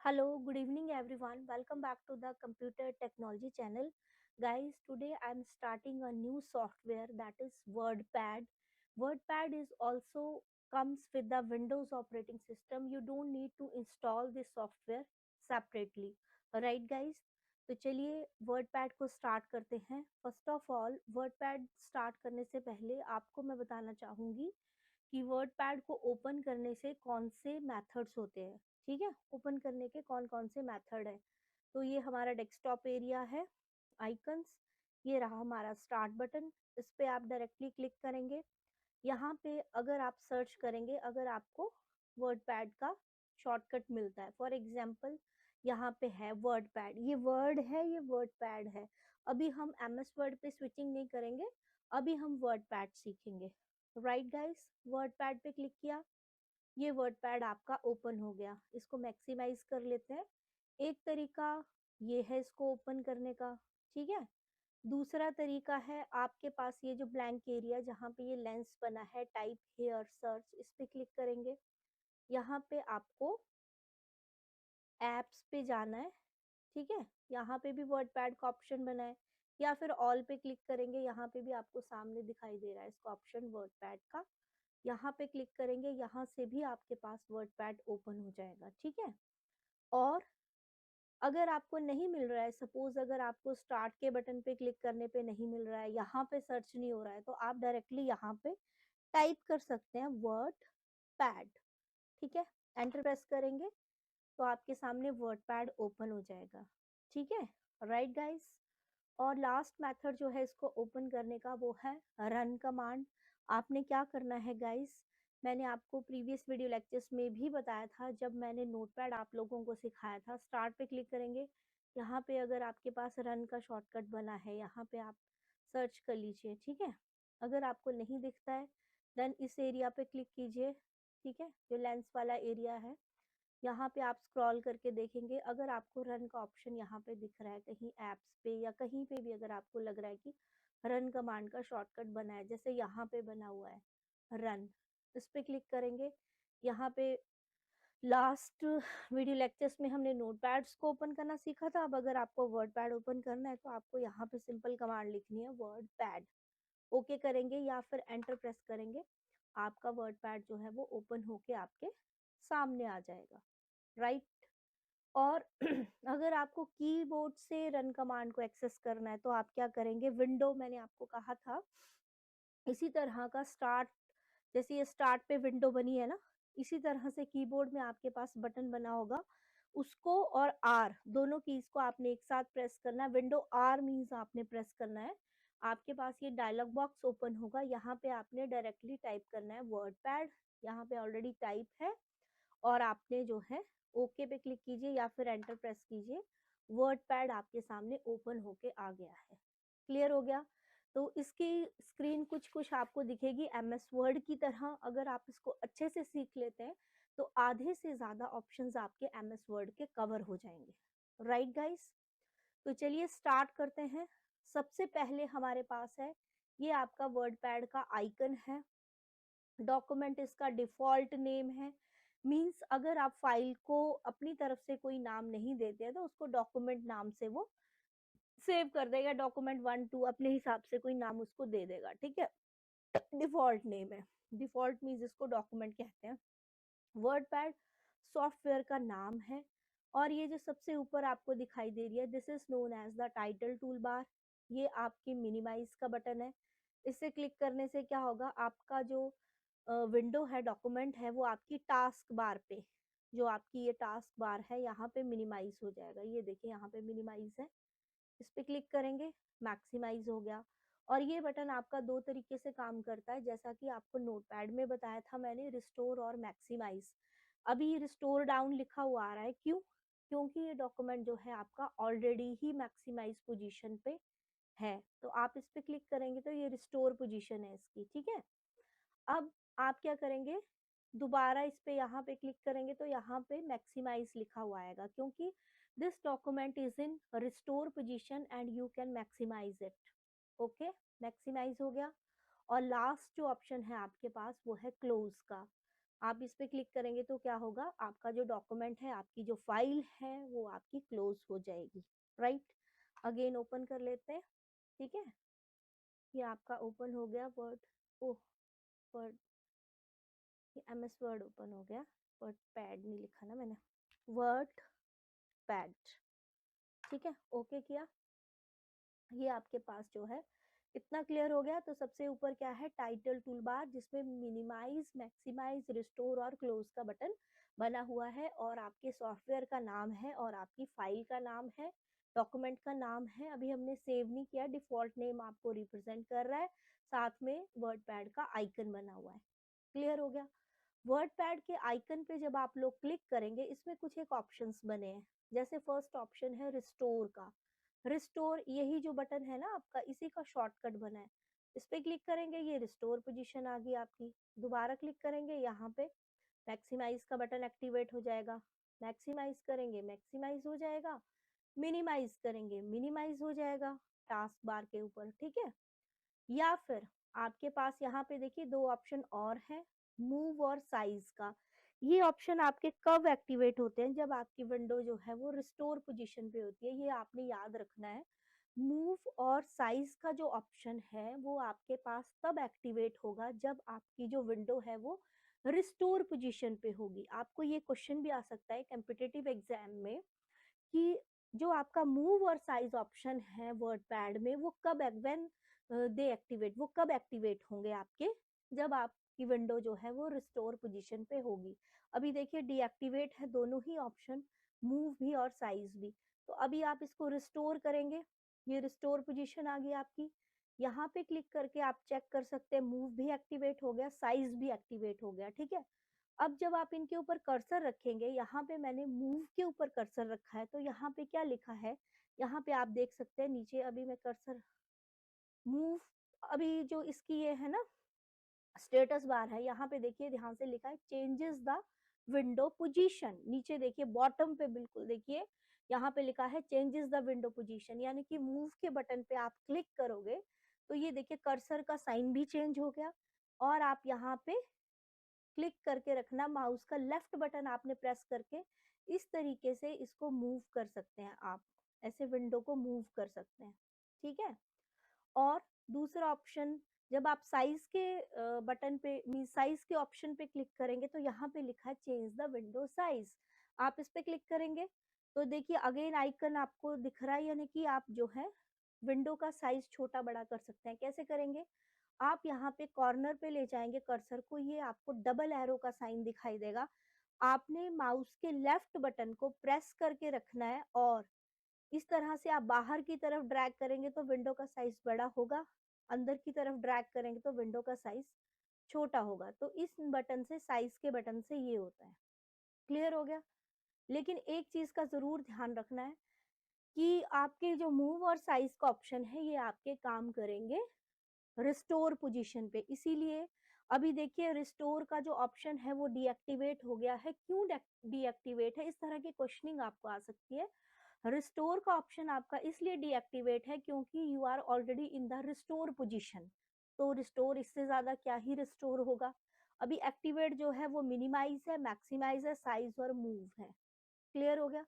Hello, good evening everyone. Welcome back to the Computer Technology channel. Guys, today I'm starting a new software that is WordPad. WordPad is also comes with the Windows operating system. You don't need to install this software separately. Alright guys, तो चलिए WordPad को start करते हैं. First of all WordPad start करने से पहले आपको मैं बताना चाहूँगी कि वर्डपैड को ओपन करने से कौन से मेथड्स होते हैं. ठीक है, ओपन करने के कौन कौन से मेथड है. तो ये हमारा डेस्कटॉप एरिया है, आइकन्स, ये रहा हमारा स्टार्ट बटन. इस पे आप डायरेक्टली क्लिक करेंगे. यहाँ पे अगर आप सर्च करेंगे, अगर आपको वर्डपैड का शॉर्टकट मिलता है, फॉर एग्जांपल यहाँ पे है वर्डपैड, ये वर्ड है, ये वर्डपैड है. अभी हम एमएस वर्ड पे स्विचिंग नहीं करेंगे, अभी हम वर्डपैड सीखेंगे. राइट गाइस, वर्डपैड पे क्लिक किया, ये वर्डपैड आपका ओपन हो गया. इसको मैक्सिमाइज कर लेते हैं. एक तरीका ये है इसको ओपन करने का. ठीक है, दूसरा तरीका है, आपके पास ये जो ब्लैंक एरिया जहाँ पे ये लेंस बना है, टाइप हेयर सर्च, इस पे क्लिक करेंगे. यहाँ पे आपको एप्स पे जाना है. ठीक है, यहाँ पे भी वर्डपैड का ऑप्शन बना है, या फिर ऑल पे क्लिक करेंगे. यहाँ पे भी आपको सामने दिखाई दे रहा है इसका ऑप्शन वर्डपैड का. यहाँ पे क्लिक करेंगे, यहाँ से भी आपके पास वर्डपैड ओपन हो जाएगा. ठीक है, और अगर आपको नहीं मिल रहा है, सपोज अगर आपको स्टार्ट के बटन पे क्लिक करने पे नहीं मिल रहा है, यहाँ पे सर्च नहीं हो रहा है, तो आप डायरेक्टली यहाँ पे टाइप कर सकते हैं वर्ड पैड. ठीक है, एंटर प्रेस करेंगे तो आपके सामने वर्ड पैड ओपन हो जाएगा. ठीक है, राइट गाइस. और लास्ट मेथड जो है इसको ओपन करने का, वो है रन कमांड. आपने क्या करना है गाइस, मैंने आपको प्रीवियस वीडियो लेक्चर्स में भी बताया था, जब मैंने नोटपैड आप लोगों को सिखाया था. स्टार्ट पे क्लिक करेंगे, यहाँ पे अगर आपके पास रन का शॉर्टकट बना है, यहाँ पे आप सर्च कर लीजिए. ठीक है, अगर आपको नहीं दिखता है देन इस एरिया पे क्लिक कीजिए. ठीक है, जो लेंस वाला एरिया है, यहाँ पे आप स्क्रॉल करके देखेंगे, अगर आपको रन का ऑप्शन यहाँ पे दिख रहा है कहीं एप्स पे या कहीं पे भी, अगर आपको लग रहा है कि रन कमांड का शॉर्टकट बना है, जैसे यहाँ पे बना हुआ है रन, इस पे क्लिक करेंगे. यहाँ पे लास्ट वीडियो लेक्चर्स में हमने नोटपैड्स को ओपन करना सीखा था. अब अगर आपको वर्डपैड ओपन करना है तो आपको यहाँ पे सिंपल कमांड लिखनी है वर्डपैड. ओके करेंगे या फिर एंटर प्रेस करेंगे, आपका वर्डपैड जो है वो ओपन होके आपके सामने आ जाएगा. राइट, और अगर आपको कीबोर्ड से रन कमांड को एक्सेस करना है तो आप क्या करेंगे, विंडो मैंने आपको कहा था इसी तरह का स्टार्ट, जैसे ये स्टार्ट पे विंडो बनी है ना, इसी तरह से कीबोर्ड में आपके पास बटन बना होगा, उसको और आर दोनों कीज को आपने एक साथ प्रेस करना है. विंडो आर मीन्स आपने प्रेस करना है, आपके पास ये डायलॉग बॉक्स ओपन होगा. यहाँ पे आपने डायरेक्टली टाइप करना है वर्डपैड. यहाँ पे ऑलरेडी टाइप है, और आपने जो है ओके पे क्लिक कीजिए या फिर एंटर प्रेस कीजिए. वर्डपैड आपके सामने ओपन होके आ गया है. क्लियर हो गया. तो इसकी स्क्रीन कुछ कुछ आपको दिखेगी एमएस वर्ड की तरह. अगर आप इसको अच्छे से सीख लेते हैं तो आधे से ज्यादा ऑप्शंस आपके एमएस वर्ड के कवर हो जाएंगे. राइट गाइस, तो चलिए स्टार्ट करते हैं. सबसे पहले हमारे पास है ये आपका वर्डपैड का आइकन है. डॉक्यूमेंट इसका डिफॉल्ट नेम है. मींस अगर आप फाइल को अपनी तरफ से कोई नाम नहीं देते हैं तो उसको डॉक्यूमेंट नाम से वो सेव कर देगा. डॉक्यूमेंट 1 2 अपने हिसाब से कोई नाम उसको दे देगा. ठीक है, डिफॉल्ट नेम है. डिफॉल्ट मीन्स इसको डॉक्यूमेंट कहते हैं. वर्डपैड सॉफ्टवेयर का नाम है. और ये जो सबसे ऊपर आपको दिखाई दे रही है, this is known as the title tool bar. ये आपकी मिनिमाइज का बटन है. इससे क्लिक करने से क्या होगा, आपका जो विंडो है, डॉक्यूमेंट है, वो आपकी टास्क बार पे, जो आपकी ये टास्क बार है, यहाँ पे मिनिमाइज हो जाएगा. ये देखिए यहाँ पे मिनिमाइज है, इस पे क्लिक करेंगे, मैक्सिमाइज हो गया. और ये बटन आपका दो तरीके से काम करता है, जैसा कि आपको नोटपैड में बताया था मैंने, रिस्टोर और मैक्सिमाइज. अभी रिस्टोर डाउन लिखा हुआ आ रहा है, क्यों, क्योंकि ये डॉक्यूमेंट जो है आपका ऑलरेडी ही मैक्सिमाइज पोजीशन पे है. तो आप इस पे क्लिक करेंगे तो ये रिस्टोर पोजीशन है इसकी. ठीक है, अब आप क्या करेंगे, दोबारा इस पे यहाँ पे क्लिक करेंगे तो यहाँ पे मैक्सिमाइज लिखा हुआ आएगा, क्योंकि this document is in restore position and you can maximise it. Okay, maximise हो गया. और लास्ट जो ऑप्शन है आपके पास वो है क्लोज का. आप इस पे क्लिक करेंगे तो क्या होगा, आपका जो डॉक्यूमेंट है, आपकी जो फाइल है वो आपकी क्लोज हो जाएगी, राइट। अगेन ओपन कर लेते हैं, ठीक है। ये आपका ओपन हो गया वर्ड, ओह वर्ड, ये एमएस वर्ड ओपन हो गया। वर्ड पैड नहीं लिखा ना मैंने, वर्ड पैड, ठीक है। ओके किया, ये आपके पास जो है इतना क्लियर हो गया। तो सबसे ऊपर क्या है, टाइटल टूल बार, जिसमें मिनिमाइज, मैक्सिमाइज, रिस्टोर और क्लोज का बटन बना हुआ है, और आपके सॉफ्टवेयर का नाम है, और आपकी फाइल का नाम है, डॉक्यूमेंट का नाम है। अभी हमने सेव नहीं किया, डिफॉल्ट नेम आपको रिप्रेजेंट कर रहा है, साथ में वर्ड पैड का आइकन बना हुआ है। क्लियर हो गया। वर्ड पैड के आइकन पे जब आप लोग क्लिक करेंगे, इसमें कुछ एक ऑप्शंस बने हैं। जैसे फर्स्ट ऑप्शन है रिस्टोर का, रिस्टोर यही जो बटन है ना आपका, इसी का शॉर्टकट बना है। इस पे क्लिक करेंगे, ये रिस्टोर पोजीशन आ गई आपकी। दोबारा क्लिक करेंगे, यहाँ पे मैक्सिमाइज का बटन एक्टिवेट हो जाएगा। मैक्सिमाइज करेंगे, मैक्सिमाइज हो जाएगा। मिनिमाइज करेंगे, मिनिमाइज हो जाएगा टास्क बार के ऊपर, ठीक है। या फिर आपके पास यहाँ पे देखिए दो ऑप्शन और है, मूव और साइज का। ये ऑप्शन आपके कब एक्टिवेट होते हैं, जब आपकी विंडो जो है वो रिस्टोर पोजीशन पे होती है, ये आपने याद रखना है। मूव और साइज का जो ऑप्शन है वो आपके पास तब एक्टिवेट होगा जब आपकी जो विंडो है वो रिस्टोर पोजीशन पे होगी। आपको ये क्वेश्चन भी आ सकता है कॉम्पिटिटिव एग्जाम में, कि जो आपका मूव और साइज ऑप्शन है वर्ड पैड में, वो कब व्हेन दे एक्टिवेट, वो कब एक्टिवेट होंगे आपके, जब आपकी विंडो जो है वो रिस्टोर पोजीशन पे होगी। अभी देखिए डीएक्टिवेट है दोनों ही ऑप्शन, मूव भी और साइज भी। तो अभी आप इसको रिस्टोर करेंगे, ये रिस्टोर पोजीशन आ गई आपकी। यहाँ पे क्लिक करके आप चेक कर सकते हैं, मूव भी एक्टिवेट हो गया, साइज भी एक्टिवेट हो गया, ठीक है। अब जब आप इनके ऊपर कर्सर रखेंगे, यहाँ पे मैंने मूव के ऊपर कर्सर रखा है, तो यहाँ पे क्या लिखा है, यहाँ पे आप देख सकते हैं नीचे। अभी मैं कर्सर मूव, अभी जो इसकी ये है ना स्टेटस बार है, यहाँ पे देखिए ध्यान से लिखा है चेंजेस द विंडो पोजीशन। नीचे देखिए बॉटम पे बिल्कुल देखिए, यहाँ पे लिखा है चेंजेस द विंडो पोजीशन, यानी कि मूव के बटन पे आप क्लिक करोगे तो ये देखिए कर्सर का साइन भी चेंज हो गया। और आप यहाँ पे क्लिक करके रखना, माउस का लेफ्ट बटन आपने प्रेस करके इस तरीके से इसको मूव कर सकते हैं, आप ऐसे विंडो को मूव कर सकते हैं, ठीक है। और दूसरा ऑप्शन, जब आप साइज के बटन पे मीन साइज के ऑप्शन पे क्लिक करेंगे, तो यहाँ पे लिखा है चेंज द विंडो साइज। आप इस पे क्लिक करेंगे तो देखिए अगेन आइकन आपको दिख रहा है, यानी कि आप जो है विंडो का साइज छोटा बड़ा कर सकते हैं। कैसे करेंगे, आप यहाँ पे कॉर्नर पे ले जाएंगे कर्सर को, ये आपको डबल एरो का साइन दिखाई देगा। आपने माउस के लेफ्ट बटन को प्रेस करके रखना है, और इस तरह से आप बाहर की तरफ ड्रैग करेंगे तो विंडो का साइज बड़ा होगा, अंदर की तरफ ड्रैग करेंगे तो विंडो का साइज छोटा होगा। तो इस बटन से, साइज के बटन से ये होता है। क्लियर हो गया। लेकिन एक चीज का जरूर ध्यान रखना है कि आपके जो मूव और साइज का ऑप्शन है, ये आपके काम करेंगे रिस्टोर पोजीशन पे। इसीलिए अभी देखिए रिस्टोर का जो ऑप्शन है वो डीएक्टिवेट हो गया है। क्यों डीएक्टिवेट है, इस तरह की क्वेश्चनिंग आपको आ सकती है। रिस्टोर का ऑप्शन आपका इसलिए डीएक्टिवेट है क्योंकि you are already in the restore position. तो रिस्टोर, इससे ज्यादा क्या ही रिस्टोर होगा। अभी एक्टिवेट जो है वो मिनिमाइज है, मैक्सिमाइज है, साइज और मूव है। क्लियर हो गया।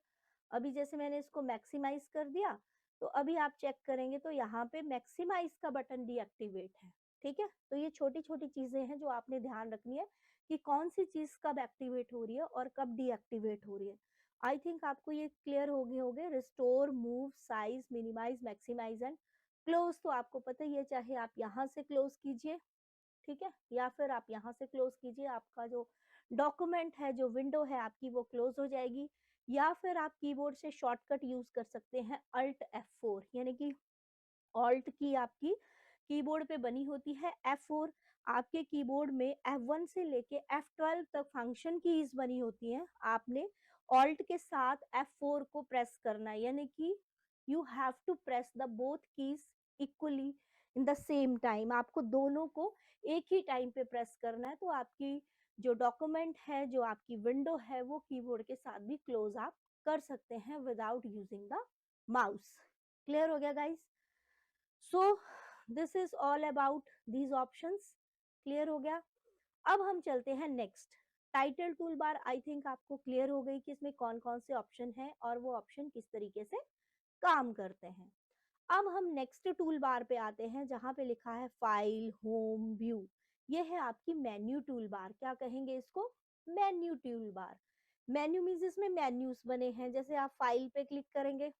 अभी जैसे मैंने इसको मैक्सिमाइज कर दिया, तो अभी आप चेक करेंगे तो यहाँ पे मैक्सिमाइज का बटन डीएक्टिवेट है, ठीक है। तो ये छोटी छोटी चीजें हैं जो आपने ध्यान रखनी है कि कौन सी चीज कब एक्टिवेट हो रही है और कब डीएक्टिवेट हो रही है। आई थिंक आपको ये क्लियर हो गए होंगे। Restore, move, size, minimise, maximise and close तो आपको पता ही है, चाहे आप यहाँ से क्लोज कीजिए, ठीक है, या फिर आप यहाँ से क्लोज कीजिए, आपका जो डॉक्यूमेंट है, जो विंडो है आपकी, वो क्लोज हो जाएगी। या फिर आप कीबोर्ड से शॉर्टकट यूज कर सकते हैं अल्ट F4, यानी कि ऑल्ट की आपकी कीबोर्ड पे बनी होती है F4, आपके कीबोर्ड में F1 से लेके F12 तक फंक्शन कीज बनी होती हैं। आपने ऑल्ट के साथ F4 को प्रेस करना है, यानी कि you have to press the both keys equally in the same time. आपको दोनों को एक ही टाइम पे प्रेस करना है, तो आपकी जो डॉक्यूमेंट है, जो आपकी विंडो है, वो कीबोर्ड के साथ भी क्लोज आप कर सकते हैं without using the mouse. Clear हो गया guys. So this is all about these options. Clear हो गया। अब हम चलते हैं next. Title tool bar I think आपको क्लियर हो गई कि इसमें कौन कौन से ऑप्शन है और वो ऑप्शन किस तरीके से काम करते हैं। अब हम नेक्स्ट टूल बार पे आते हैं जहां पे लिखा है फाइल होम व्यू। ये है आपकी मेन्यू टूल बार। क्या कहेंगे इसको? Menu tool bar. Menu means इसमें मेन्यूज बने हैं। जैसे आप फाइल पे क्लिक करेंगे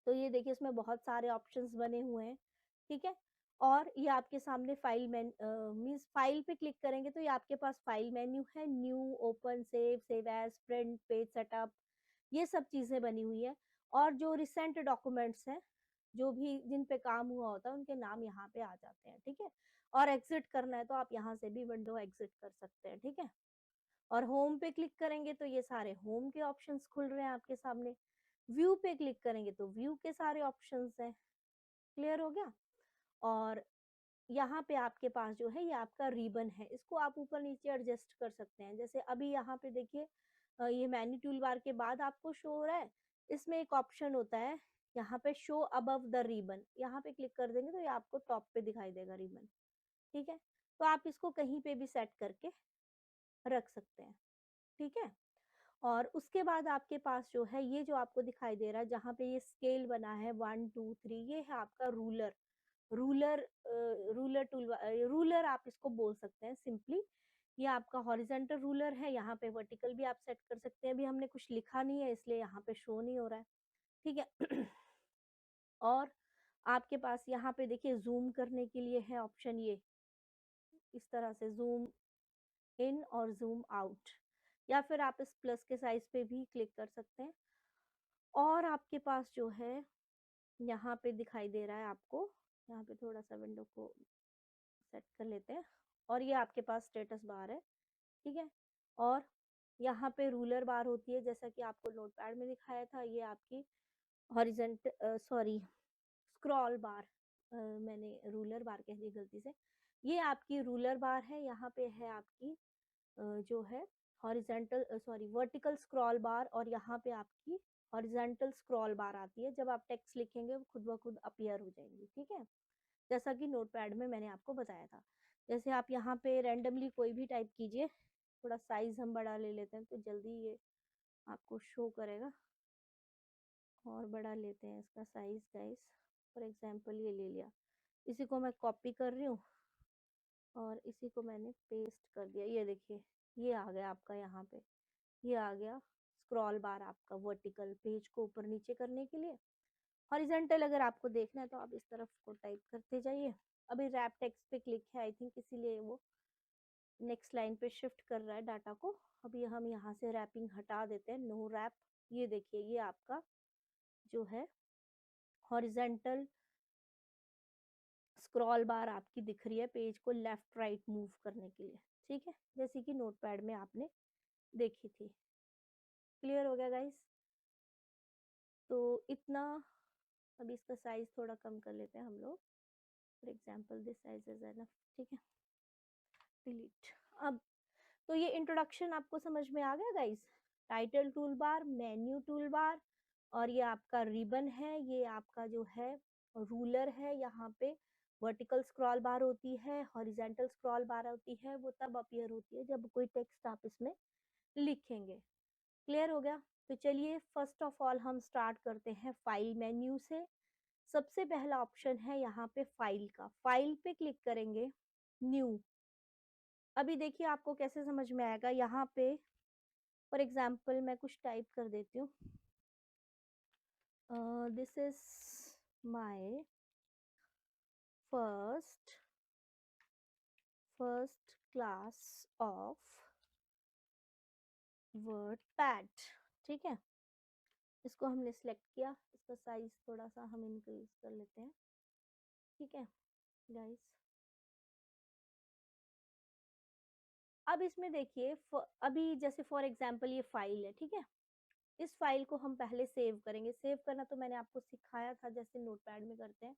तो ये देखिए इसमें बहुत सारे ऑप्शंस बने हुए हैं, ठीक है। और ये आपके सामने फाइल मीन्स फाइल पे क्लिक करेंगे तो ये आपके पास फाइल मेन्यू है, new, open, save as, print, page setup, ये सब चीजें बनी हुई है। और जो रिसेंट डॉक्यूमेंट्स हैं, जो भी जिन पे काम हुआ होता है उनके नाम यहाँ पे आ जाते हैं, ठीक है। और एग्जिट करना है तो आप यहाँ से भी विंडो एग्जिट कर सकते हैं, ठीक है। और होम पे क्लिक करेंगे तो ये सारे होम के ऑप्शंस खुल रहे हैं आपके सामने। व्यू पे क्लिक करेंगे तो व्यू के सारे ऑप्शंस हैं। क्लियर हो गया? और यहाँ पे आपके पास जो है ये आपका रिबन है, इसको आप ऊपर नीचे एडजस्ट कर सकते हैं। जैसे अभी यहाँ पे देखिए ये मेन्यू टूल बार के बाद आपको शो हो रहा है, इसमें एक ऑप्शन होता है यहाँ पे शो अबव द रिबन। यहाँ पे क्लिक कर देंगे तो ये आपको टॉप पे दिखाई देगा रिबन, ठीक है। तो आप इसको कहीं पे भी सेट करके रख सकते हैं, ठीक है। और उसके बाद आपके पास जो है ये जो आपको दिखाई दे रहा है जहाँ पे ये स्केल बना है 1 2 3, ये है आपका ruler. Ruler ruler tool, ruler आप इसको बोल सकते हैं सिंपली। ये आपका हॉरिजेंटल रूलर है, यहाँ पे वर्टिकल भी आप सेट कर सकते हैं। अभी हमने कुछ लिखा नहीं है इसलिए यहाँ पे शो नहीं हो रहा है, ठीक है। और आपके पास यहाँ पे देखिए जूम करने के लिए है ऑप्शन, ये इस तरह से जूम इन और जूम आउट, या फिर आप इस प्लस के साइज पे भी क्लिक कर सकते हैं। और आपके पास जो है यहाँ पे दिखाई दे रहा है आपको, यहाँ पे थोड़ा सा विंडो को सेट कर लेते हैं। और ये आपके पास स्टेटस बार है, ठीक है। और यहाँ पे रूलर बार होती है जैसा कि आपको नोटपैड में दिखाया था। ये आपकी हॉरिजेंट सॉरी स्क्रॉल बार, मैंने रूलर बार कह दी गलती से। ये आपकी रूलर बार है। यहाँ पे है आपकी जो है हॉरिजेंटल सॉरी वर्टिकल स्क्रॉल बार, और यहाँ पे आपकी हॉरिजेंटल स्क्रॉल बार आती है। जब आप टेक्स्ट लिखेंगे वो खुद ब खुद अपीयर हो जाएंगी, ठीक है, जैसा कि नोटपैड में मैंने आपको बताया था। जैसे आप यहाँ पे रैंडमली कोई भी टाइप कीजिए, थोड़ा साइज हम बड़ा ले लेते हैं तो जल्दी ये आपको शो करेगा। और बड़ा लेते हैं इसका साइज गाइस, फॉर एग्जांपल ये ले लिया। इसी को मैं कॉपी कर रही हूँ और इसी को मैंने पेस्ट कर दिया। ये देखिए ये आ गया आपका, यहाँ पे ये आ गया स्क्रॉल बार आपका वर्टिकल, पेज को ऊपर नीचे करने के लिए। हॉरिजेंटल अगर आपको देखना है तो आप इस तरफ को टाइप करते जाइए। अभी रैप टेक्स्ट पे क्लिक है आई थिंक, इसीलिए वो नेक्स्ट लाइन पे शिफ्ट कर रहा है डाटा को। अभी हम यहाँ से रैपिंग हटा देते हैं, नो रैप। ये देखिए ये आपका जो है हॉरिजेंटल स्क्रॉल बार आपकी दिख रही है पेज को लेफ्ट राइट मूव करने के लिए, ठीक है, जैसे कि नोटपैड में आपने देखी थी। क्लियर हो गया गाइस? तो इतना। अभी इसका साइज थोड़ा कम कर लेते हैं हम लोग, for example this size is enough, ठीक है। डिलीट। अब तो ये इंट्रोडक्शन आपको समझ में आ गया गाइस। टाइटल टूल बार, मेन्यू टूल बार, और ये आपका रिबन है, ये आपका जो है रूलर है। यहाँ पे वर्टिकल स्क्रॉल बार होती है, हॉरिजेंटल स्क्रॉल बार होती है, वो तब अपीयर होती है जब कोई टेक्स्ट आप इसमें लिखेंगे। क्लियर हो गया? तो चलिए फर्स्ट ऑफ ऑल हम स्टार्ट करते हैं फाइल मेन्यू से। सबसे पहला ऑप्शन है यहाँ पे फाइल का, फाइल पे क्लिक करेंगे, न्यू। अभी देखिए आपको कैसे समझ में आएगा, यहाँ पे फॉर एग्जाम्पल मैं कुछ टाइप कर देती हूँ, this is my first class of word pad, ठीक है। इसको हमने सिलेक्ट किया, इसका साइज थोड़ा सा हम इंक्रीज कर लेते हैं, ठीक है गाइस। अब इसमें देखिए अभी जैसे फॉर एग्जाम्पल ये फाइल है, ठीक है। इस फाइल को हम पहले सेव करेंगे। सेव करना तो मैंने आपको सिखाया था जैसे नोटपैड में करते हैं।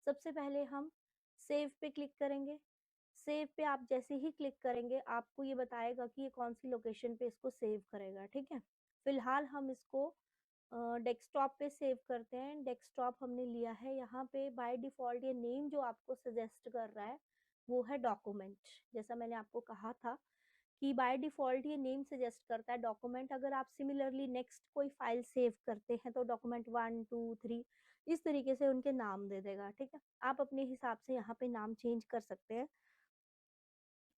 सबसे पहले हम सेव पे क्लिक करेंगे। सेव पे आप जैसे ही क्लिक करेंगे आपको ये बताएगा कि ये कौन सी लोकेशन पे इसको सेव करेगा, ठीक है। फिलहाल हम इसको डेस्कटॉप पे सेव करते हैं। डेस्कटॉप हमने लिया है, यहाँ पे बाय डिफॉल्ट ये नेम जो आपको सजेस्ट कर रहा है वो है डॉक्यूमेंट। जैसा मैंने आपको कहा था कि बाय डिफ़ॉल्ट ये नेम सजेस्ट करता है डॉक्यूमेंट। अगर आप सिमिलरली नेक्स्ट कोई फ़ाइल सेव करते हैं तो डॉक्यूमेंट 1, 2, 3 इस तरीके से उनके नाम दे देगा, ठीक है? आप अपने हिसाब से यहाँ पे नाम चेंज कर सकते हैं।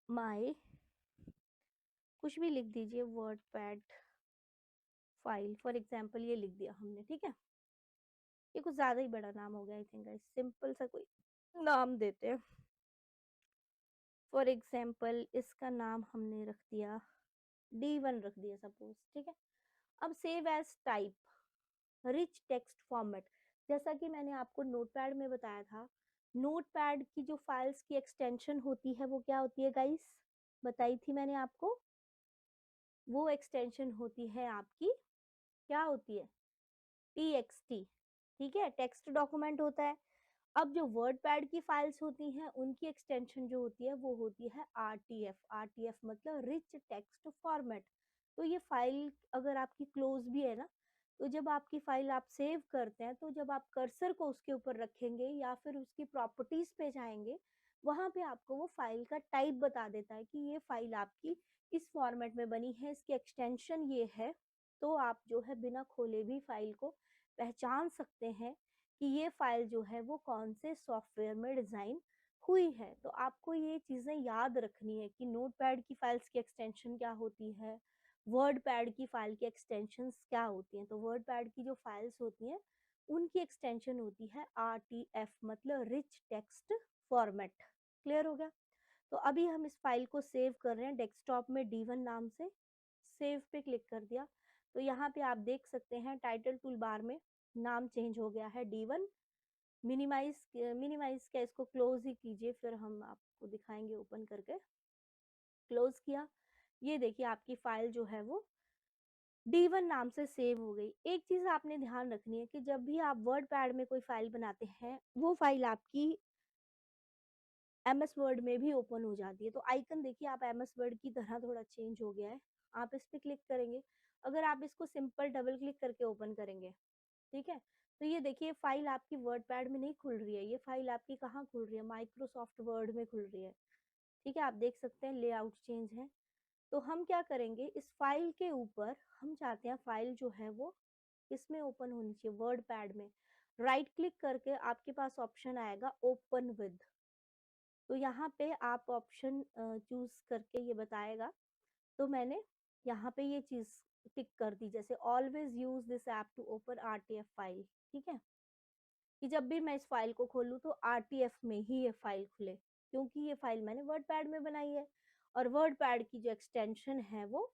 माय कुछ भी लिख दीजिए, वर्डपैड फ़ाइल फॉर एग्ज़ाम्पल ये लिख दिया हमने, ठीक है? ये कुछ ज़्यादा ही बड़ा नाम हो गया आई थिंक गाइस, सिंपल सा कोई नाम देते हैं। फॉर एग्ज़ाम्पल इसका नाम हमने रख दिया D1 रख दिया सपोज़, ठीक है? अब save as type, rich text format, जैसा कि मैंने आपको नोटपैड में बताया था, नोटपैड की जो फाइल्स की एक्सटेंशन होती है वो क्या होती है गाइस? बताई थी मैंने आपको, वो एक्सटेंशन होती है आपकी, क्या होती है? टीएक्सटी, ठीक है? टेक्स्ट डॉक्यूमेंट होता है। अब जो वर्डपैड की फाइल्स होती हैं उनकी एक्सटेंशन जो होती है वो होती है आरटीएफ। आरटीएफ मतलब रिच टेक्स्ट फॉर्मेट। तो ये फाइल अगर आपकी क्लोज भी है ना, तो जब आपकी फाइल आप सेव करते हैं तो जब आप कर्सर को उसके ऊपर रखेंगे या फिर उसकी प्रॉपर्टीज पे जाएंगे, वहां पे आपको वो फाइल का टाइप बता देता है कि ये फाइल आपकी इस फॉर्मेट में बनी है, इसकी एक्सटेंशन ये है। तो आप जो है बिना खोले भी फाइल को पहचान सकते हैं कि ये फाइल जो है वो कौन से सॉफ्टवेयर में डिज़ाइन हुई है। तो आपको ये चीज़ें याद रखनी है कि नोटपैड की फाइल्स की एक्सटेंशन क्या होती है, वर्डपैड की फाइल की एक्सटेंशंस क्या होती हैं। तो वर्डपैड की जो फाइल्स होती हैं उनकी एक्सटेंशन होती है आरटीएफ मतलब रिच टेक्स्ट फॉर्मेट। क्लियर हो गया? तो अभी हम इस फाइल को सेव कर रहे हैं डेस्कटॉप में D1 नाम से। सेव पे क्लिक कर दिया तो यहाँ पे आप देख सकते हैं टाइटल टूल बार में नाम चेंज हो गया है D1। मिनिमाइज मिनिमाइज क्या, इसको क्लोज ही कीजिए, फिर हम आपको दिखाएंगे ओपन करके। क्लोज किया, ये देखिए आपकी फाइल जो है वो D1 नाम से सेव हो गई। एक चीज आपने ध्यान रखनी है कि जब भी आप वर्ड पैड में कोई फाइल बनाते हैं वो फाइल आपकी एमएस वर्ड में भी ओपन हो जाती है। तो आइकन देखिए आप एमएस वर्ड की तरह थोड़ा चेंज हो गया है। आप इस पे क्लिक करेंगे, अगर आप इसको सिंपल डबल क्लिक करके ओपन करेंगे, ठीक है, तो ये देखिए फाइल आपकी वर्ड पैड में नहीं खुल रही है, ये फाइल आपकी कहाँ खुल रही है? माइक्रोसॉफ्ट वर्ड में खुल रही है। ठीक है, आप देख सकते हैं लेआउट चेंज है। तो हम क्या करेंगे, इस फाइल के ऊपर हम चाहते हैं फाइल जो है वो किसमें ओपन होनी चाहिए? वर्ड पैड में। राइट क्लिक करके आपके पास ऑप्शन आएगा ओपन विद, तो यहाँ पे आप ऑप्शन चूज करके ये बताएगा। तो मैंने यहाँ पे ये चीज टिक कर दी, जैसे always use this app to open RTF file, ठीक है, कि जब भी मैं इस फाइल को खोलूँ तो आरटीएफ में ही ये फाइल खुले, क्योंकि ये फाइल मैंने वर्डपैड में बनाई है और वर्डपैड की जो एक्सटेंशन है वो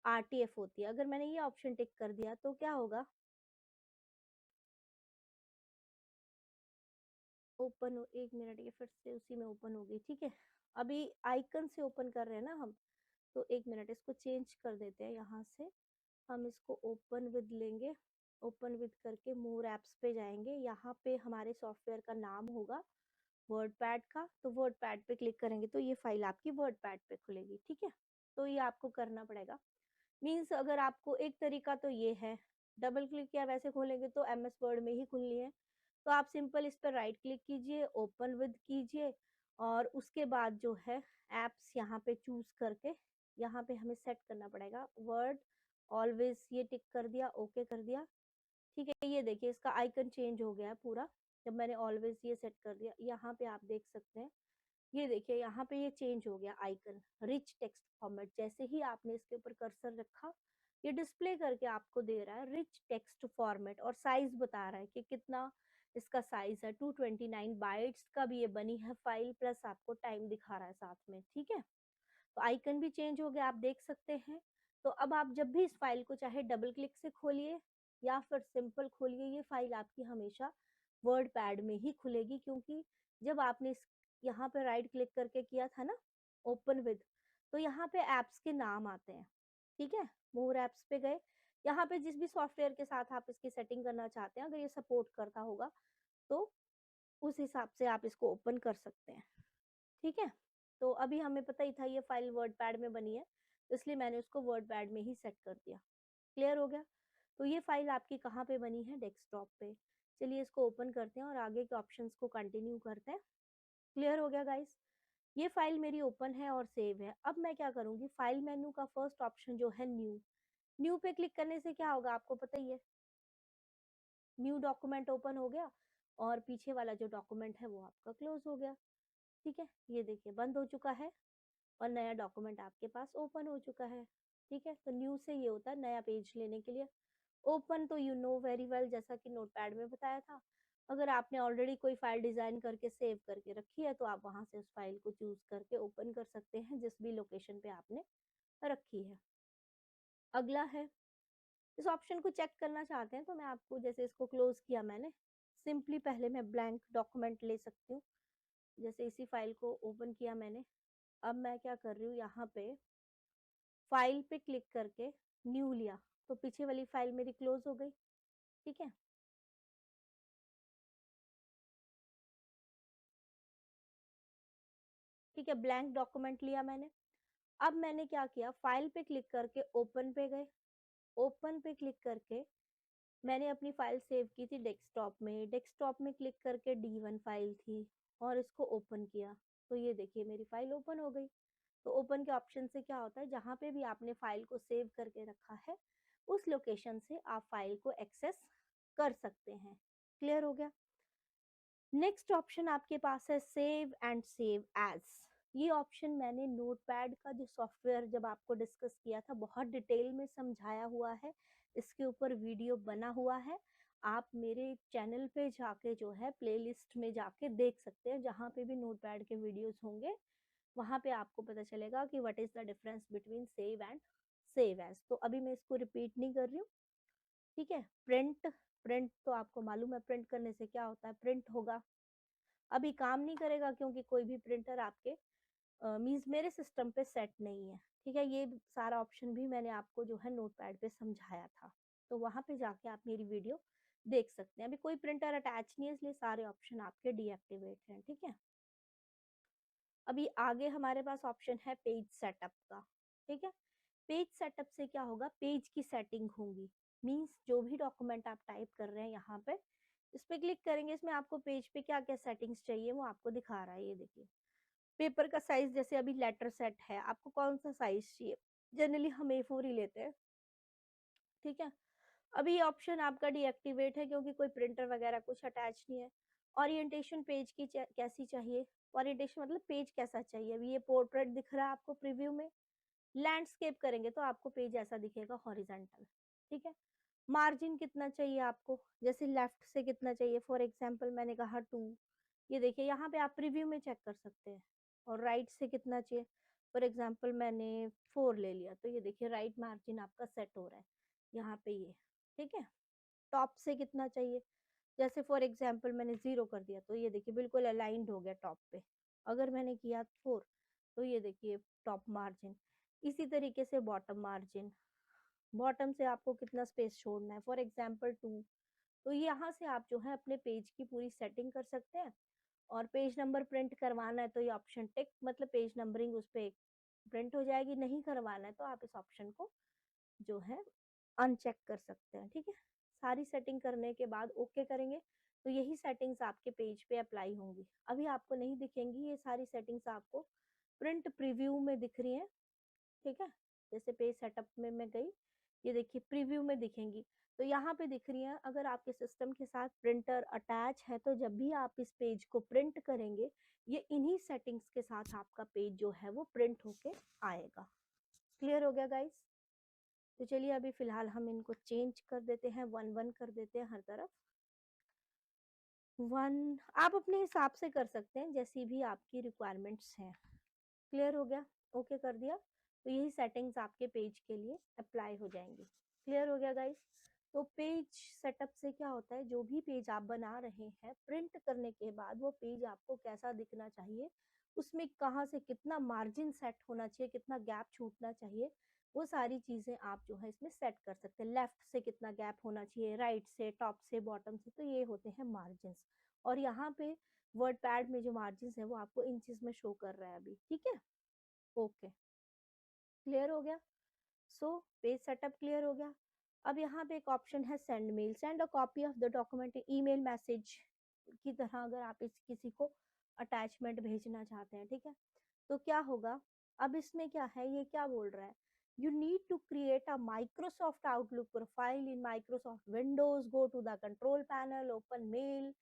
आरटीएफ होती है। अगर मैंने ये ऑप्शन टिक कर दिया तो क्या होगा? ओपन हो, 1 मिनट, ये फिर से उसी में ओपन हो गई, ठीक है। अभी आइकन से ओपन कर रहे हैं ना हम, तो 1 मिनट इसको चेंज कर देते हैं यहाँ से। हम इसको ओपन विद लेंगे, ओपन विद करके मोर एप्स पे जाएंगे, यहाँ पे हमारे सॉफ्टवेयर का नाम होगा वर्डपैड का, तो वर्डपैड पे क्लिक करेंगे तो ये फाइल आपकी वर्डपैड पे खुलेगी, ठीक है। तो ये आपको करना पड़ेगा। मीन्स अगर आपको एक तरीका तो ये है, डबल क्लिक या वैसे खोलेंगे तो एमएस वर्ड में ही खुलनी है, तो आप सिंपल इस पर राइट क्लिक कीजिए, ओपन विद कीजिए और उसके बाद जो है एप्स यहाँ पे चूज करके यहाँ पे हमें सेट करना पड़ेगा वर्ड ऑलवेज, ये टिक कर दिया, ओके कर दिया, ठीक है। ये देखिए इसका आइकन चेंज हो गया है पूरा, जब मैंने ऑलवेज ये सेट कर दिया। यहाँ पे आप देख सकते हैं, ये देखिए यहाँ पे ये चेंज हो गया आइकन, रिच टेक्स्ट फॉर्मेट। जैसे ही आपने इसके ऊपर कर्सर रखा, ये डिस्प्ले करके आपको दे रहा है रिच टेक्स्ट फॉर्मेट और साइज बता रहा है कि कितना इसका साइज है। 229 बाइट्स का भी ये बनी है फाइल, प्लस आपको टाइम दिखा रहा है साथ में, ठीक है। तो आइकन भी चेंज हो गया, आप देख सकते हैं। तो अब आप जब भी इस फाइल को चाहे डबल क्लिक से खोलिए या फिर सिंपल खोलिए, ये फाइल आपकी हमेशा वर्ड पैड में ही खुलेगी, क्योंकि जब आपने इस यहाँ पे राइट क्लिक करके किया था ना ओपन विद, तो यहाँ पे एप्स के नाम आते हैं, ठीक है। मोर एप्स पे गए, यहाँ पे जिस भी सॉफ्टवेयर के साथ आप इसकी सेटिंग करना चाहते हैं, अगर ये सपोर्ट करता होगा तो उस हिसाब से आप इसको ओपन कर सकते हैं, ठीक है। तो अभी हमें पता ही था ये फाइल वर्डपैड में बनी है, तो इसलिए मैंने उसको वर्डपैड में ही सेट कर दिया। क्लियर हो गया? तो ये फाइल आपकी कहाँ पे बनी है? डेस्कटॉप पे। चलिए इसको ओपन करते हैं और आगे के ऑप्शंस को कंटिन्यू करते हैं। क्लियर हो गया गाइस? ये फाइल मेरी ओपन है और सेव है। अब मैं क्या करूंगी, फाइल मेन्यू का फर्स्ट ऑप्शन जो है न्यू, न्यू पे क्लिक करने से क्या होगा आपको पता ही है, न्यू डॉक्यूमेंट ओपन हो गया और पीछे वाला जो डॉक्यूमेंट है वो आपका क्लोज हो गया। ठीक है, ये देखिए बंद हो चुका है और नया डॉक्यूमेंट आपके पास ओपन हो चुका है। ठीक है, तो न्यू से ये होता है नया पेज लेने के लिए। ओपन तो यू नो वेरी वेल, जैसा कि नोटपैड में बताया था, अगर आपने ऑलरेडी कोई फाइल डिजाइन करके सेव करके रखी है तो आप वहां से उस फाइल को चूज करके ओपन कर सकते हैं जिस भी लोकेशन पे आपने रखी है। अगला है, इस ऑप्शन को चेक करना चाहते हैं तो मैं आपको, जैसे इसको क्लोज किया मैंने, सिंपली पहले मैं ब्लैंक डॉक्यूमेंट ले सकती हूँ। जैसे इसी फाइल को ओपन किया मैंने, अब मैं क्या कर रही हूँ, यहाँ पे फाइल पे क्लिक करके न्यू लिया तो पीछे वाली फाइल मेरी क्लोज हो गई। ठीक है, ठीक है, ब्लैंक डॉक्यूमेंट लिया मैंने। अब मैंने क्या किया, फाइल पे क्लिक करके ओपन पे गए, ओपन पे क्लिक करके मैंने अपनी फाइल सेव की थी डेस्कटॉप में, डेस्कटॉप में क्लिक करके D1 फाइल थी और इसको ओपन किया तो ये देखिए मेरी फाइल ओपन हो गई। तो ओपन के ऑप्शन से क्या होता है, जहाँ पे भी आपने फाइल को सेव करके रखा है उस लोकेशन से आप फाइल को एक्सेस कर सकते हैं। क्लियर हो गया। नेक्स्ट ऑप्शन आपके पास है सेव एंड सेव एज। ये ऑप्शन मैंने नोटपैड का जो सॉफ्टवेयर जब आपको डिस्कस किया था बहुत डिटेल में समझाया हुआ है, इसके ऊपर वीडियो बना हुआ है। आप मेरे चैनल पे जाके जो है प्लेलिस्ट में जाके देख सकते हैं, जहाँ पे भी नोटपैड के वीडियोस होंगे वहां पे आपको पता चलेगा कि what is the difference between save and save as. तो अभी मैं इसको रिपीट नहीं कर रही हूँ। ठीक है, प्रिंट, प्रिंट तो आपको मालूम है प्रिंट करने से क्या होता है, प्रिंट होगा। अभी काम नहीं करेगा क्योंकि कोई भी प्रिंटर आपके मीन्स मेरे सिस्टम पे सेट नहीं है। ठीक है, ये सारा ऑप्शन भी मैंने आपको जो है नोटपैड पे समझाया था, तो वहां पे जाके आप मेरी वीडियो देख सकते हैं। अभी कोई प्रिंटर अटैच नहीं है इसलिए सारे ऑप्शन आपके डीएक्टिवेट हैं। ठीक है, अभी आगे हमारे पास ऑप्शन है पेज सेटअप का। ठीक है, पेज सेटअप से क्या होगा, पेज की सेटिंग होगी। मीन्स जो भी डॉक्यूमेंट आप टाइप कर रहे हैं यहाँ पे इस पे क्लिक करेंगे, इसमें आपको पेज पे क्या क्या सेटिंग्स चाहिए वो आपको दिखा रहा है। ये देखिए, पेपर का साइज, जैसे अभी लेटर सेट है आपको कौन सा साइज चाहिए, जनरली हम A4 ही लेते हैं। ठीक है, अभी ये ऑप्शन आपका डीएक्टिवेट है क्योंकि कोई प्रिंटर वगैरह कुछ अटैच नहीं है। ओरिएंटेशन पेज की कैसी चाहिए, ओरिएंटेशन मतलब पेज कैसा चाहिए, अभी ये पोर्ट्रेट दिख रहा है आपको प्रीव्यू में, लैंडस्केप करेंगे तो आपको पेज ऐसा दिखेगा हॉरिजेंटल। ठीक है, मार्जिन कितना चाहिए आपको, जैसे लेफ्ट से कितना चाहिए, फॉर एग्जांपल मैंने कहा 2, ये देखिए यहाँ पे आप प्रीव्यू में चेक कर सकते हैं। और राइट से कितना चाहिए, फॉर एग्जांपल मैंने 4 ले लिया तो ये देखिए राइट मार्जिन आपका सेट हो रहा है यहाँ पे ये। ठीक है, टॉप से कितना चाहिए, जैसे फॉर एग्जांपल मैंने 0 कर दिया तो ये देखिए बिल्कुल अलाइंड हो गया टॉप पे। अगर मैंने किया 4 तो ये देखिए टॉप मार्जिन। इसी तरीके से बॉटम मार्जिन, बॉटम से आपको कितना स्पेस छोड़ना है, फॉर एग्जांपल 2। तो यहाँ से आप जो है अपने पेज की पूरी सेटिंग कर सकते हैं। और पेज नंबर प्रिंट करवाना है तो ये ऑप्शन टिक, मतलब पेज नंबरिंग उस पर प्रिंट हो जाएगी। नहीं करवाना है तो आप इस ऑप्शन को जो है अनचेक कर सकते हैं। ठीक है, सारी सेटिंग करने के बाद ओके करेंगे तो यही सेटिंग्स आपके पेज पे अप्लाई होंगी। अभी आपको नहीं दिखेंगी ये सारी सेटिंग्स, आपको प्रिंट प्रीव्यू में दिख रही हैं। ठीक है, जैसे पेज सेटअप में मैं गई, ये देखिए प्रीव्यू में दिखेंगी। तो यहाँ पे दिख रही है, अगर आपके सिस्टम के साथ प्रिंटर अटैच है तो जब भी आप इस पेज को प्रिंट करेंगे ये इन्हीं सेटिंग्स के साथ आपका पेज जो है वो प्रिंट होके आएगा। क्लियर हो गया गाइस। तो चलिए अभी फिलहाल हम इनको चेंज कर देते हैं, 1 1 कर देते हैं हर तरफ। 1, आप अपने हिसाब से कर सकते हैं जैसी भी आपकी रिक्वायरमेंट्स हैं। क्लियर हो गया, ओके कर दिया तो यही सेटिंग्स आपके पेज के लिए अप्लाई हो जाएंगी। क्लियर हो गया गाइस। तो पेज सेटअप से क्या होता है, जो भी पेज आप बना रहे हैं प्रिंट करने के बाद वो पेज आपको कैसा दिखना चाहिए, उसमें कहाँ से कितना मार्जिन सेट होना चाहिए, कितना गैप छूटना चाहिए, वो सारी चीजें आप जो है इसमें सेट कर सकते हैं। लेफ्ट से कितना गैप होना चाहिए, राइट से, टॉप से, बॉटम से, तो ये होते हैं मार्जिन। और यहाँ पे वर्ड पैड में जो मार्जिन है वो आपको इंचेस में शो कर रहा है अभी। ठीक है, ओके, क्लियर हो गया। सो पेज सेटअप क्लियर हो गया। अब यहाँ पे एक ऑप्शन है send mail, send a copy of the document, email message की तरह अगर आप इस किसी को अटैचमेंट भेजना चाहते हैं। ठीक है, तो क्या होगा, अब इसमें क्या है, ये क्या बोल रहा है, you need to create a Microsoft Outlook profile in Microsoft Windows, go to the control panel, open mail,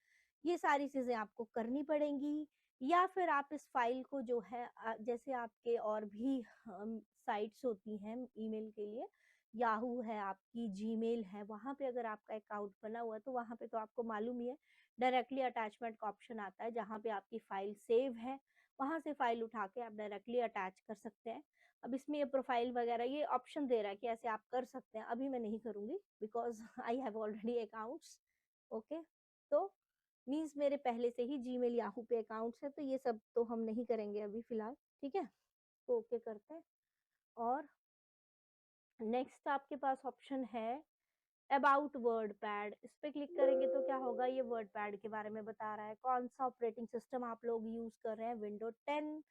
ये सारी चीजें आपको करनी पड़ेंगी। या फिर आप इस फाइल को जो है जैसे आपके और भी साइट्स होती हैं ईमेल के लिए, याहू है आपकी, जीमेल है, वहां पे अगर आपका अकाउंट बना हुआ है तो वहां पे तो आपको मालूम ही है डायरेक्टली अटैचमेंट का ऑप्शन आता है, जहां पे आपकी फाइल सेव है, वहां से फाइल उठा के आप डायरेक्टली अटैच कर सकते हैं। अब इसमें ये प्रोफाइल वगैरह ये ऑप्शन दे रहा है कि ऐसे आप कर सकते हैं, अभी मैं नहीं करूंगी because I have already accounts. Okay, तो मीन्स मेरे पहले से ही जीमेल याहू पे अकाउंट्स है, तो ये सब तो हम नहीं करेंगे अभी फिलहाल, ठीक है। तो ओके करते हैं। और नेक्स्ट आपके पास ऑप्शन है अबाउट वर्ड पैड, इस पे क्लिक करेंगे तो क्या होगा, ये वर्ड पैड के बारे में बता रहा है, कौन सा ऑपरेटिंग सिस्टम आप लोग यूज कर रहे हैं, विंडो 10,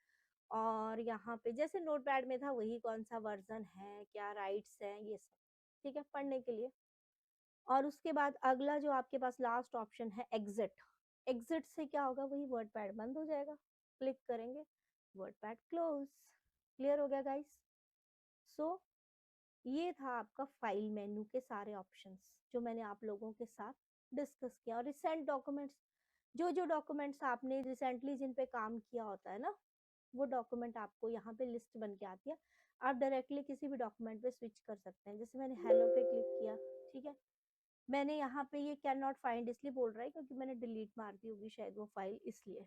और यहाँ पे जैसे नोटपैड में था वही कौन सा वर्जन है, क्या राइट्स हैं, ये सब ठीक है पढ़ने के लिए। और उसके बाद अगला जो आपके पास लास्ट ऑप्शन है एग्जिट, एग्जिट से क्या होगा, वही वर्ड पैड बंद हो जाएगा, क्लिक करेंगे वर्ड पैड क्लोज। क्लियर हो गया गाइस। सो ये था आपका फाइल मेन्यू के सारे ऑप्शंस जो मैंने आप लोगों के साथ डिस्कस किया। और रिसेंट डॉक्यूमेंट्स, जो जो डॉक्यूमेंट्स आपने रिसेंटली जिन पे काम किया होता है ना, वो डॉक्यूमेंट आपको यहाँ पे लिस्ट बन के आती है, आप डायरेक्टली किसी भी डॉक्यूमेंट पे स्विच कर सकते हैं। जैसे मैंने हेलो पे क्लिक किया, ठीक है, मैंने यहाँ पे ये कैन नॉट फाइंड इसलिए बोल रहा है क्योंकि मैंने डिलीट मार दी होगी शायद वो फाइल, इसलिए,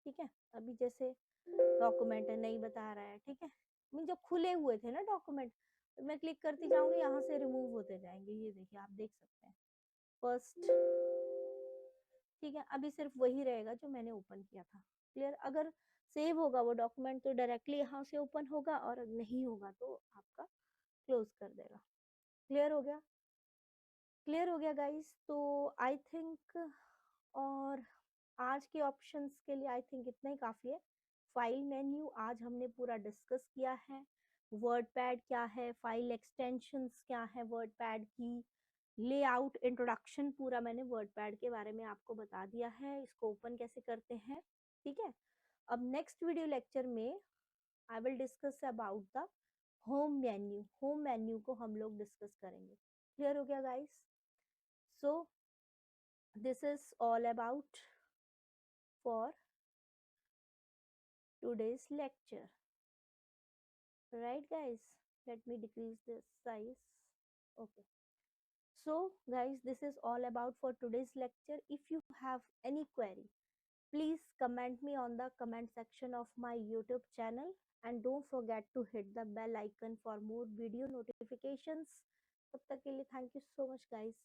ठीक है। अभी जैसे डॉक्यूमेंट है नहीं बता रहा है, ठीक है, मीन जो खुले हुए थे ना डॉक्यूमेंट, तो मैं क्लिक करती जाऊंगी, यहाँ से रिमूव होते जाएंगे, ये देखिए आप देख सकते हैं फर्स्ट, ठीक है। अभी सिर्फ वही रहेगा जो मैंने ओपन किया था। क्लियर, अगर सेव होगा वो डॉक्यूमेंट तो डायरेक्टली यहाँ से ओपन होगा, और नहीं होगा तो आपका क्लोज कर देगा। क्लियर हो गया, क्लियर हो गया गाइस। तो आई थिंक, और आज के ऑप्शंस के लिए आई थिंक इतना ही काफी है। फाइल मेन्यू आज हमने पूरा डिस्कस किया है, वर्ड पैड क्या है, फाइल एक्सटेंशंस क्या है वर्ड पैड की, लेआउट इंट्रोडक्शन पूरा मैंने वर्ड पैड के बारे में आपको बता दिया है, इसको ओपन कैसे करते हैं, ठीक है। अब नेक्स्ट वीडियो लेक्चर में I will discuss about the home menu, home menu को हम लोग डिस्कस करेंगे। क्लियर हो गया guys. So this is all about for today's lecture, right guys? Let me decrease the size. Okay, so guys, this is all about for today's lecture. If you have any query, please comment me on the comment section of my YouTube channel, and don't forget to hit the bell icon for more video notifications. तब तक के लिए thank you so much guys.